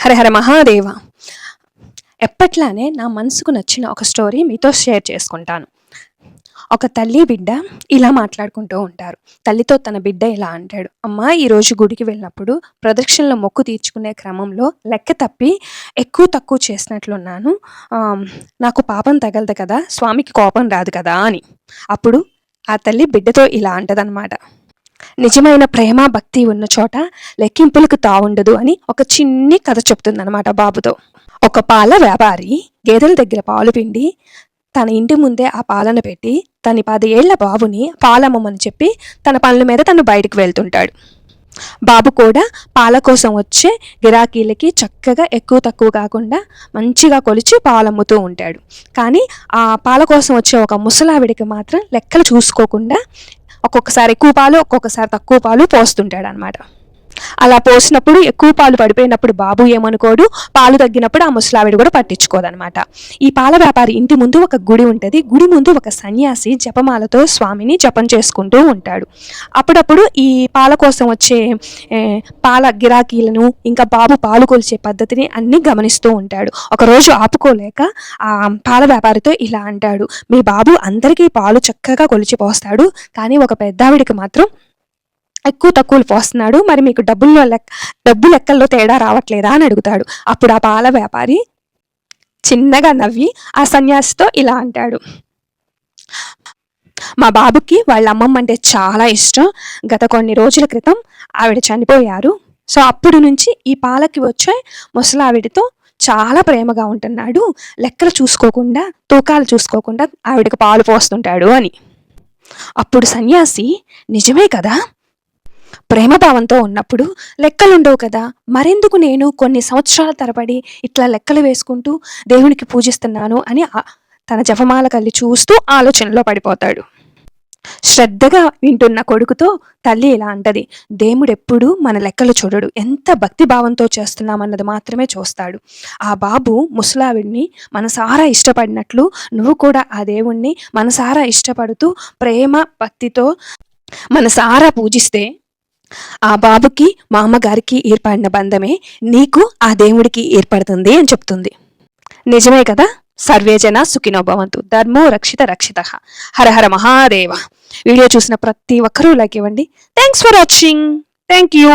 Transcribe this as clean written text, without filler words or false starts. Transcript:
హరహర మహాదేవ. ఎప్పట్లానే నా మనసుకు నచ్చిన ఒక స్టోరీ మీతో షేర్ చేసుకుంటాను. ఒక తల్లి బిడ్డ ఇలా మాట్లాడుకుంటూ ఉంటారు. తల్లితో తన బిడ్డ ఇలా అంటాడు, అమ్మా ఈరోజు గుడికి వెళ్ళినప్పుడు ప్రదక్షిణలో మొక్కు తీర్చుకునే క్రమంలో లెక్క తప్పి ఎక్కువ తక్కువ చేసినట్లున్నాను. నాకు పాపం తగలదు కదా, స్వామికి కోపం రాదు కదా అని. అప్పుడు ఆ తల్లి బిడ్డతో ఇలా అంటదనమాట, నిజమైన ప్రేమ భక్తి ఉన్న చోట లెక్కింపులకు తావుండదు అని ఒక చిన్ని కథ చెప్తుందనమాట బాబుతో. ఒక పాల వ్యాపారి గేదెల దగ్గర పాలు పిండి తన ఇంటి ముందే ఆ పాలను పెట్టి తన 10 ఏళ్ల బాబుని పాలమ్మని చెప్పి తన పనుల మీద తను బయటకు వెళ్తుంటాడు. బాబు కూడా పాల కోసం వచ్చే గిరాకీలకి చక్కగా ఎక్కువ తక్కువ కాకుండా మంచిగా కొలిచి పాలమ్ముతూ ఉంటాడు. కానీ ఆ పాల కోసం వచ్చే ఒక ముసలావిడికి మాత్రం లెక్కలు చూసుకోకుండా ఒక్కొక్కసారి ఎక్కువ పాలు ఒక్కొక్కసారి తక్కువ పాలు పోస్తుంటాడు అనమాట. అలా పోసినప్పుడు ఎక్కువ పాలు పడిపోయినప్పుడు బాబు ఏమనుకోడు, పాలు తగ్గినప్పుడు ఆ ముసలావిడ కూడా పట్టించుకోదనమాట. ఈ పాల వ్యాపారి ఇంటి ముందు ఒక గుడి ఉంటుంది. గుడి ముందు ఒక సన్యాసి జపమాలతో స్వామిని జపం చేసుకుంటూ ఉంటాడు. అప్పుడప్పుడు ఈ పాల కోసం వచ్చే పాల గిరాకీలను ఇంకా బాబు పాలు కొలిచే పద్ధతిని అన్ని గమనిస్తూ ఉంటాడు. ఒకరోజు ఆపుకోలేక ఆ పాల వ్యాపారితో ఇలా అంటాడు, మీ బాబు అందరికీ పాలు చక్కగా కొలిచి పోస్తాడు, కానీ ఒక పెద్దావిడికి మాత్రం ఎక్కువ తక్కువలు పోస్తున్నాడు, మరి మీకు డబ్బు లెక్కల్లో తేడా రావట్లేదా అని అడుగుతాడు. అప్పుడు ఆ పాల వ్యాపారి చిన్నగా నవ్వి ఆ సన్యాసితో ఇలా అంటాడు, మా బాబుకి వాళ్ళ అమ్మమ్మ అంటే చాలా ఇష్టం. గత కొన్ని రోజుల క్రితం ఆవిడ చనిపోయారు. సో అప్పుడు నుంచి ఈ పాలకి వచ్చే ముసలావిడితో చాలా ప్రేమగా ఉంటున్నాడు. లెక్కలు చూసుకోకుండా తూకాలు చూసుకోకుండా ఆవిడకి పాలు పోస్తుంటాడు అని. అప్పుడు సన్యాసి, నిజమే కదా, ప్రేమభావంతో ఉన్నప్పుడు లెక్కలుండవు కదా, మరెందుకు నేను కొన్ని సంవత్సరాల తరబడి ఇట్లా లెక్కలు వేసుకుంటూ దేవునికి పూజిస్తున్నాను అని తన జపమాల కళ్ళి చూస్తూ ఆలోచనలో పడిపోతాడు. శ్రద్ధగా వింటున్న కొడుకుతో తల్లి ఇలా అంటది, దేవుడెప్పుడు మన లెక్కలు చూడడు, ఎంత భక్తి భావంతో చేస్తున్నామన్నది మాత్రమే చూస్తాడు. ఆ బాబు ముసలావిడిని మనసారా ఇష్టపడినట్లు నువ్వు కూడా ఆ దేవుణ్ణి మనసారా ఇష్టపడుతూ ప్రేమ భక్తితో మనసారా పూజిస్తే ఆ బాబుకి మా అమ్మగారికి ఏర్పడిన బంధమే నీకు ఆ దేవుడికి ఏర్పడుతుంది అని చెప్తుంది. నిజమే కదా. సర్వేజన సుఖినో భవంతు, ధర్మో రక్షిత రక్షితః. హరహర మహాదేవ. వీడియో చూసిన ప్రతి ఒక్కరూ లైక్ ఇవ్వండి. Thanks for watching. Thank you.